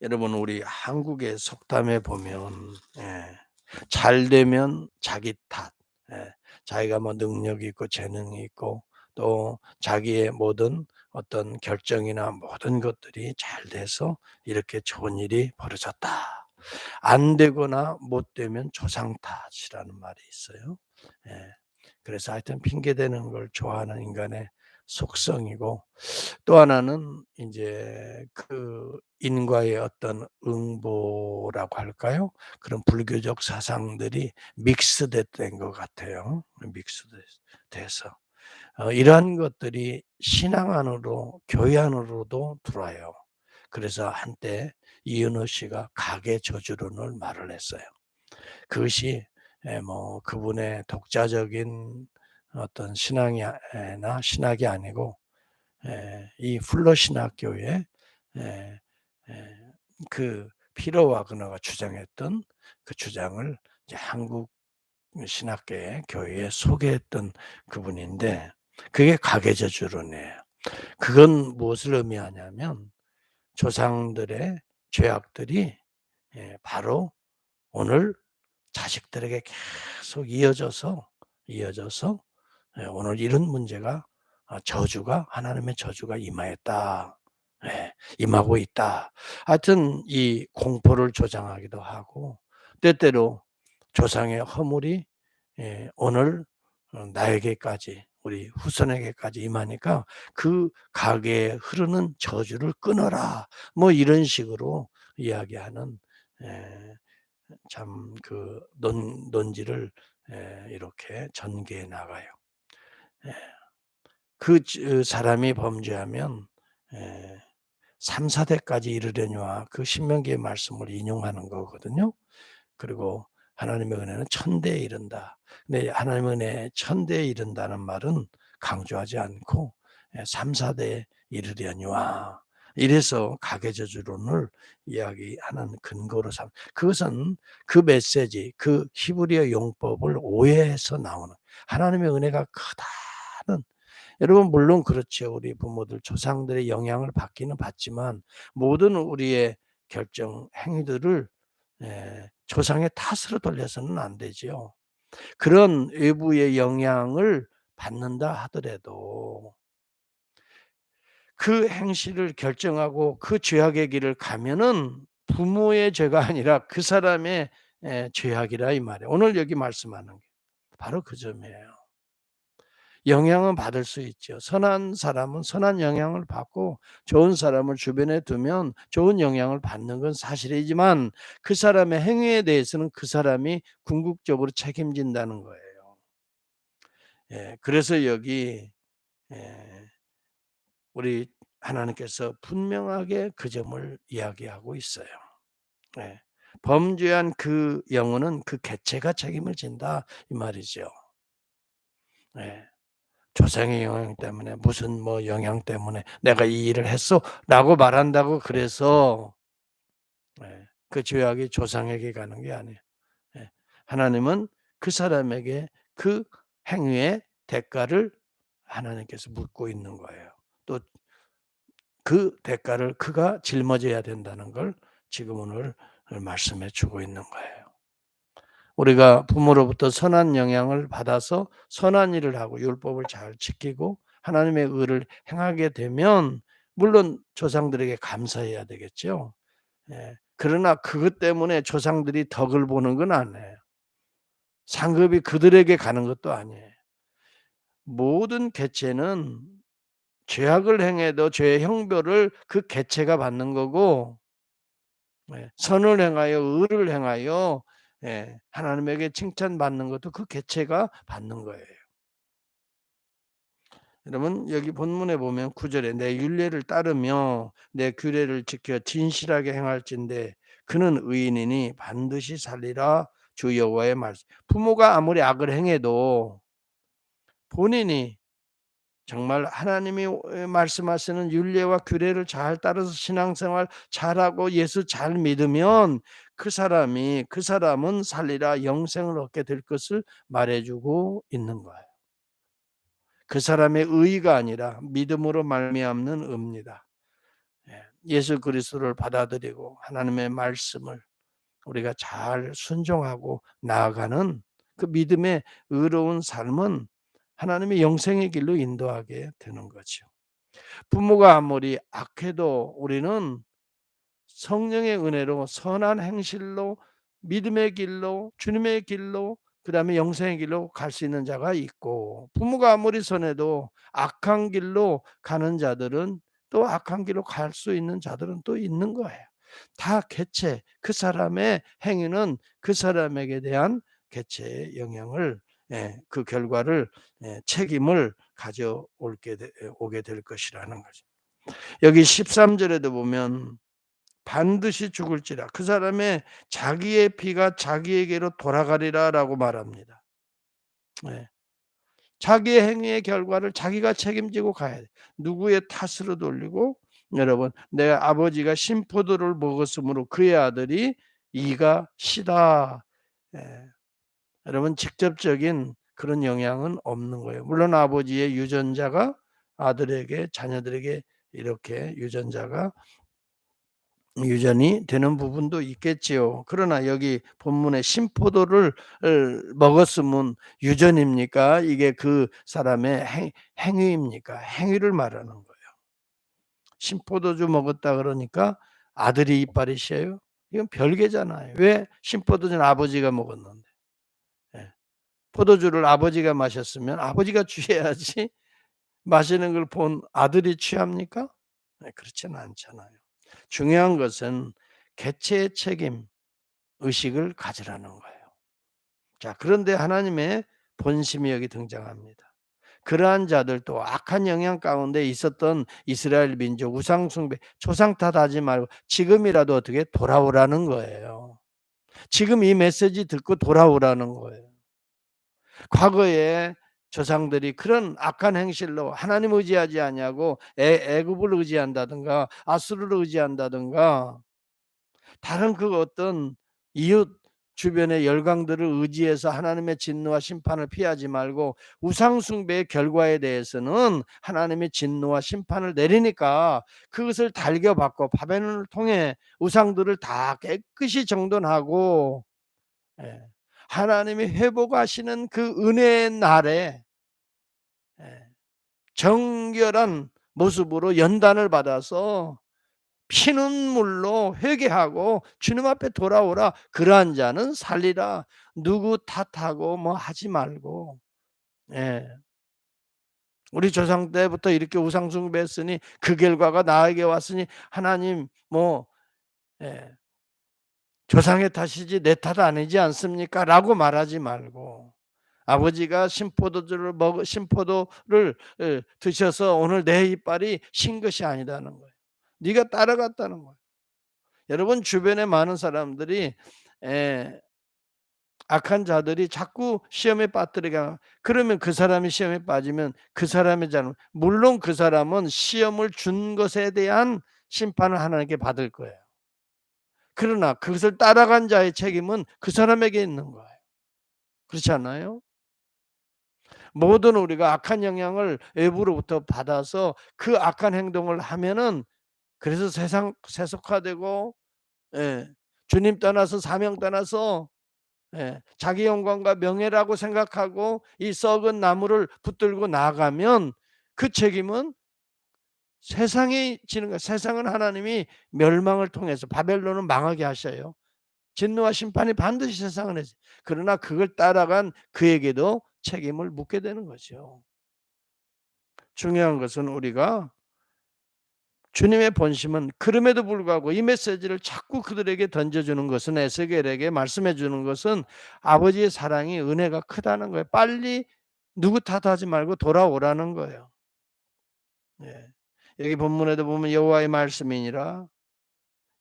여러분 우리 한국의 속담에 보면 잘 되면 자기 탓, 자기가 뭐 능력이 있고 재능이 있고 또 자기의 모든 어떤 결정이나 모든 것들이 잘 돼서 이렇게 좋은 일이 벌어졌다. 안 되거나 못 되면 조상 탓이라는 말이 있어요. 예. 그래서 하여튼 핑계 대는 걸 좋아하는 인간의 속성이고, 또 하나는 인제 그 인과의 어떤 응보라고 할까요? 그런 불교적 사상들이 믹스됐던 것 같아요. 돼서 이러한 것들이 신앙 안으로 교회 안으로도 들어와요. 그래서 한때 이은호 씨가 가계 저주론을 말을 했어요. 그것이 뭐 그분의 독자적인 어떤 신앙이 나 신학이 아니고 이 플러 신학교의 에 에 그 피터 와그너가 주장했던 그 주장을 이제 한국 신학계의 교회에 소개했던 그분인데, 그게 가계저주론이에요. 그건 무엇을 의미하냐면 조상들의 죄악들이 바로 오늘 자식들에게 계속 이어져서 오늘 이런 문제가 저주가 하나님의 저주가 임하였다. 임하고 있다. 하여튼 이 공포를 조장하기도 하고, 때때로 조상의 허물이 오늘 나에게까지 우리 후손에게까지 임하니까 그 가게에 흐르는 저주를 끊어라. 뭐 이런 식으로 이야기하는 참 그 논지를 이렇게 전개해 나가요. 예. 사람이 범죄하면 예 3-4 대까지 이르려니와 그 신명기의 말씀을 인용하는 거거든요. 그리고 하나님의 은혜는 1000대에 이른다. 근데 하나님의 은혜 1000대에 이른다는 말은 강조하지 않고 3-4 대에 이르려니와, 이래서 가계저주론을 이야기하는 근거로 삼, 그것은 그 메시지, 그 히브리어 용법을 오해해서 나오는, 하나님의 은혜가 크다는, 여러분 물론 그렇죠. 우리 부모들 조상들의 영향을 받기는 받지만 모든 우리의 결정 행위들을 조상의 탓으로 돌려서는 안 되지요. 그런 외부의 영향을 받는다 하더라도 그 행실을 결정하고 그 죄악의 길을 가면은 부모의 죄가 아니라 그 사람의 죄악이라 이 말이에요. 오늘 여기 말씀하는 게 바로 그 점이에요. 영향은 받을 수 있죠. 선한 사람은 선한 영향을 받고 좋은 사람을 주변에 두면 좋은 영향을 받는 건 사실이지만 그 사람의 행위에 대해서는 그 사람이 궁극적으로 책임진다는 거예요. 그래서 여기 예 우리 하나님께서 분명하게 그 점을 이야기하고 있어요. 예. 범죄한 그 영혼은 그 개체가 책임을 진다 이 말이죠. 예. 조상의 영향 때문에 무슨 뭐 영향 때문에 '내가 이 일을 했어.'라고 말한다고 그래서 그 죄악이 조상에게 가는 게 아니에요. 예. 하나님은 그 사람에게 그 행위의 대가를 하나님께서 묻고 있는 거예요. 또 그 대가를 그가 짊어져야 된다는 걸 지금 오늘 말씀해 주고 있는 거예요. 우리가 부모로부터 선한 영향을 받아서 선한 일을 하고 율법을 잘 지키고 하나님의 의를 행하게 되면 물론 조상들에게 감사해야 되겠죠. 그러나 그것 때문에 조상들이 덕을 보는 건 아니에요. 상급이 그들에게 가는 것도 아니에요. 모든 개체는 죄악을 행해도 죄의 형벌을 그 개체가 받는 거고, 선을 행하여 의를 행하여 하나님에게 칭찬받는 것도 그 개체가 받는 거예요. 여러분 여기 본문에 보면 9 절에 "내 율례를 따르며 내 규례를 지켜 진실하게 행할진대 그는 의인이니 반드시 살리라." 주 여호와의 말씀. 부모가 아무리 악을 행해도 본인이 정말 하나님이 말씀하시는 율례와 규례를 잘 따라서 신앙생활 잘하고 예수 잘 믿으면 그 사람은 살리라 영생을 얻게 될 것을 말해 주고 있는 거예요. 그 사람의 의의가 아니라 믿음으로 말미암는 의입니다. 예수 그리스도를 받아들이고 하나님의 말씀을 우리가 잘 순종하고 나아가는 그 믿음의 의로운 삶은 하나님의 영생의 길로 인도하게 되는 거죠. 부모가 아무리 악해도 우리는 성령의 은혜로 선한 행실로 믿음의 길로 주님의 길로 그다음에 영생의 길로 갈 수 있는 자가 있고, 부모가 아무리 선해도 악한 길로 가는 자들은 또 악한 길로 갈 수 있는 자들은 또 있는 거예요. 다 개체, 그 사람의 행위는 그 사람에게 대한 개체의 영향을, 그 결과를, 책임을 오게 될 것이라는 거죠. 여기 13절에도 보면 반드시 죽을지라 그 사람의 자기의 피가 자기에게로 돌아가리라라고 말합니다. 네. 자기의 행위의 결과를 자기가 책임지고 가야 돼. 누구의 탓으로 돌리고, 여러분, 내 아버지가 신포도를 먹었으므로 그의 아들이 이가 시다. 예. 여러분, 직접적인 그런 영향은 없는 거예요. 물론 아버지의 유전자가 아들에게, 자녀들에게 이렇게 유전이 되는 부분도 있겠지요. 그러나 여기 본문에 신포도를 먹었으면 유전입니까? 이게 그 사람의 행위입니까? 행위를 말하는 거예요. 신포도주 먹었다 그러니까 아들이 이빨이 씌어요? 이건 별개잖아요. 왜? 신포도주는 아버지가 먹었는데. 예. 포도주를 아버지가 마셨으면 아버지가 취해야지 마시는 걸 본 아들이 취합니까? 그렇지는 않잖아요. 중요한 것은 개체의 책임 의식을 가지라는 거예요. 자, 그런데 하나님의 본심이 여기 등장합니다. 그러한 자들도 악한 영향 가운데 있었던 이스라엘 민족 우상 숭배, 조상 탓하지 말고 지금이라도 어떻게 돌아오라는 거예요. 지금 이 메시지 듣고 돌아오라는 거예요. 과거에 조상들이 그런 악한 행실로 하나님 의지하지 아니하고 애굽을 의지한다든가 아수르를 의지한다든가 다른 그 어떤 이웃 주변의 열강들을 의지해서 하나님의 진노와 심판을 피하지 말고 우상 숭배의 결과에 대해서는 하나님의 진노와 심판을 내리니까 그것을 달겨받고 바벨론을 통해 우상들을 다 깨끗이 정돈하고, 예, 하나님이 회복하시는 그 은혜의 날에, 예, 정결한 모습으로 연단을 받아서 피눈물로 회개하고 주님 앞에 돌아오라. 그러한 자는 살리라. 누구 탓하고 뭐 하지 말고. 예. 우리 조상 때부터 이렇게 우상 숭배했으니 그 결과가 나에게 왔으니 하나님 뭐, 예, 조상의 탓이지 내 탓 아니지 않습니까? 라고 말하지 말고, 아버지가 신포도를 드셔서 오늘 내 이빨이 신 것이 아니다는 거예요. 네가 따라갔다는 거예요. 여러분, 주변에 많은 사람들이, 에, 악한 자들이 자꾸 시험에 빠뜨리게, 그러면 그 사람이 시험에 빠지면 그 사람의 잘못, 물론 그 사람은 시험을 준 것에 대한 심판을 하나님께 받을 거예요. 그러나 그것을 따라간 자의 책임은 그 사람에게 있는 거예요. 그렇지 않나요? 모든 우리가 악한 영향을 외부로부터 받아서 그 악한 행동을 하면은, 그래서 세상 세속화되고, 예, 주님 떠나서 사명 떠나서, 예, 자기 영광과 명예라고 생각하고 이 썩은 나무를 붙들고 나가면 그 책임은 세상이 지는 거예요. 세상은 하나님이 멸망을 통해서 바벨론은 망하게 하셔요. 진노와 심판이 반드시 세상을 해서, 그러나 그걸 따라간 그에게도 책임을 묻게 되는 거죠. 중요한 것은 우리가 주님의 본심은, 그럼에도 불구하고 이 메시지를 자꾸 그들에게 던져주는 것은, 에스겔에게 말씀해 주는 것은 아버지의 사랑이, 은혜가 크다는 거예요. 빨리 누구 탓하지 말고 돌아오라는 거예요. 예. 여기 본문에도 보면 여호와의 말씀이니라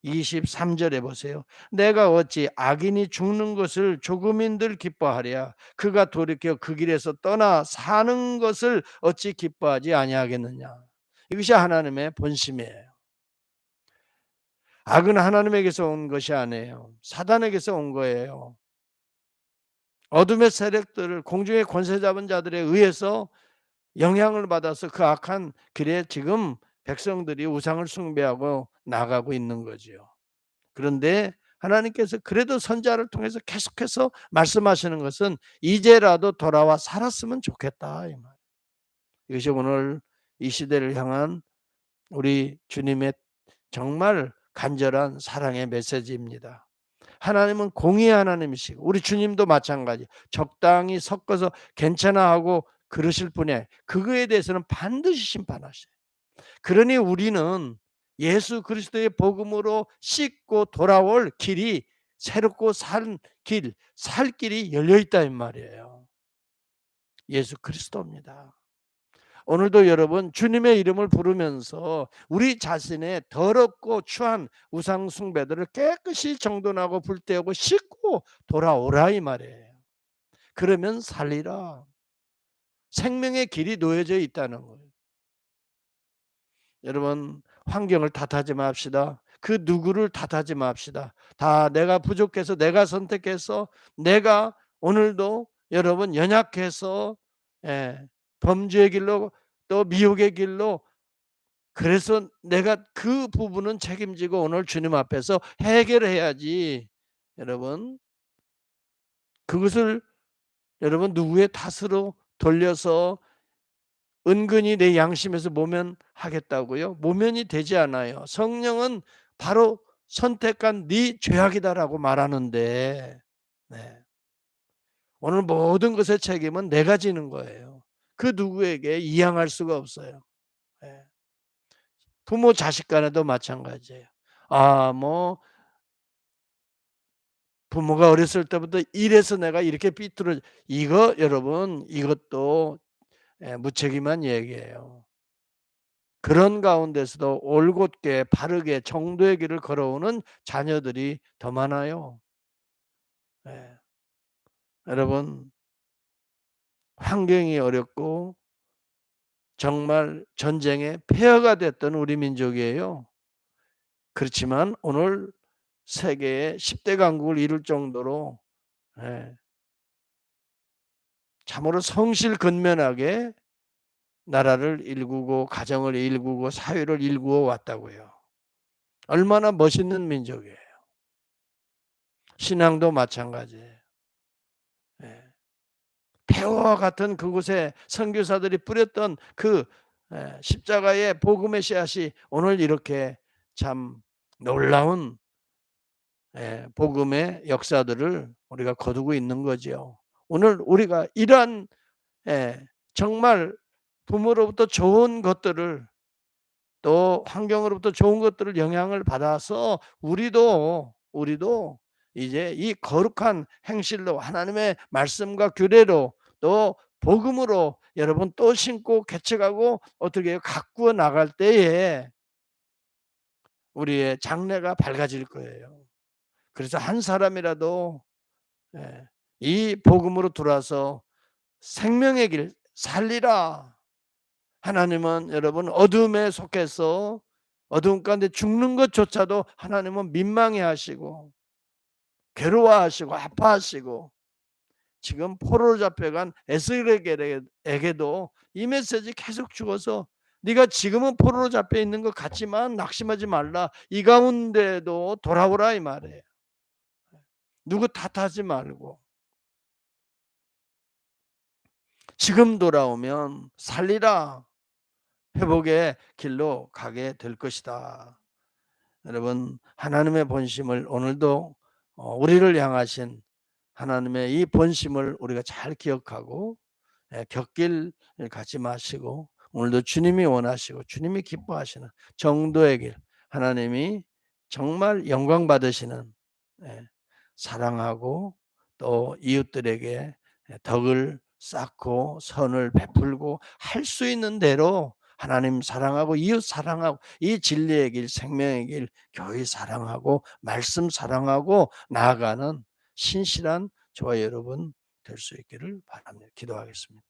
23절에 보세요. 내가 어찌 악인이 죽는 것을 조금인들 기뻐하랴. 그가 돌이켜 그 길에서 떠나 사는 것을 어찌 기뻐하지 아니하겠느냐. 이것이 하나님의 본심이에요. 악은 하나님에게서 온 것이 아니에요. 사단에게서 온 거예요. 어둠의 세력들을, 공중의 권세 잡은 자들에 의해서 영향을 받아서 그 악한 길에 지금 백성들이 우상을 숭배하고 나가고 있는 거지요. 그런데 하나님께서 그래도 선지자를 통해서 계속해서 말씀하시는 것은 "이제라도 돌아와 살았으면 좋겠다." 이 말. 이것이 오늘 이 시대를 향한 우리 주님의 정말 간절한 사랑의 메시지입니다. 하나님은 공의의 하나님이시고 우리 주님도 마찬가지 적당히 섞어서 괜찮아 하고 그러실 분이 그거에 대해서는 반드시 심판하셔요. 그러니 우리는 예수 그리스도의 복음으로 씻고 돌아올 길이 새롭고 살 길이 열려 있다 이 말이에요. 예수 그리스도입니다. 오늘도 여러분 주님의 이름을 부르면서 우리 자신의 더럽고 추한 우상 숭배들을 깨끗이 정돈하고 불태우고 씻고 돌아오라 이 말이에요. 그러면 살리라. 생명의 길이 놓여져 있다는 거예요. 여러분 환경을 탓하지 맙시다. 그 누구를 탓하지 맙시다. 다 내가 부족해서 내가 선택해서 내가 오늘도 여러분 연약해서 예, 범죄의 길로 또 미혹의 길로 그래서 내가 그 부분은 책임지고 오늘 주님 앞에서 해결해야지. 여러분 그것을 여러분 누구의 탓으로 돌려서 은근히 내 양심에서 모면하겠다고요? 모면이 되지 않아요. 성령은 바로 선택한 네 죄악이다라고 말하는데 네. 오늘 모든 것의 책임은 내가 지는 거예요. 그 누구에게 이양할 수가 없어요. 네. 부모 자식 간에도 마찬가지예요. 뭐 부모가 어렸을 때부터 이래서 내가 이렇게 삐뚤어 이거 여러분 이것도 무책임한 얘기예요. 그런 가운데서도 올곧게 바르게 정도의 길을 걸어오는 자녀들이 더 많아요. 예. 여러분 환경이 어렵고 정말 전쟁의 폐허가 됐던 우리 민족이에요. 그렇지만 오늘 세계의 10대 강국을 이룰 정도로 예, 참으로 성실건면하게 나라를 일구고 가정을 일구고 사회를 일구어 왔다고요. 얼마나 멋있는 민족이에요. 신앙도 마찬가지예요. 예. 폐허와 같은 그곳에 선교사들이 뿌렸던 그 십자가의 복음의 씨앗이 오늘 이렇게 참 놀라운 복음의 역사들을 우리가 거두고 있는 거죠. 오늘 우리가 이러한 정말 부모로부터 좋은 것들을 또 환경으로부터 좋은 것들을 영향을 받아서 우리도 이제 이 거룩한 행실로 하나님의 말씀과 규례로 또 복음으로 여러분 또 신고 개척하고 어떻게 가꾸어 나갈 때에 우리의 장래가 밝아질 거예요. 그래서 한 사람이라도 이 복음으로 들어와서 생명의 길 살리라. 하나님은 여러분 어둠에 속해서 어두운 가운데 죽는 것조차도 하나님은 민망해 하시고 괴로워하시고 아파하시고 지금 포로로 잡혀간 에스겔에게도 이 메시지 계속 주어서 네가 지금은 포로로 잡혀 있는 것 같지만 낙심하지 말라. 이 가운데도 돌아오라 이 말이에요. 누구 탓하지 말고 지금 돌아오면 살리라. 회복의 길로 가게 될 것이다. 여러분 하나님의 본심을 오늘도 우리를 향하신 하나님의 이 본심을 우리가 잘 기억하고 곁길 가지 마시고 오늘도 주님이 원하시고 주님이 기뻐하시는 정도의 길 하나님이 정말 영광 받으시는 사랑하고 또 이웃들에게 덕을 쌓고 선을 베풀고 할 수 있는 대로 하나님 사랑하고 이웃 사랑하고 이 진리의 길 생명의 길 교회 사랑하고 말씀 사랑하고 나아가는 신실한 저와 여러분 될 수 있기를 바랍니다. 기도하겠습니다.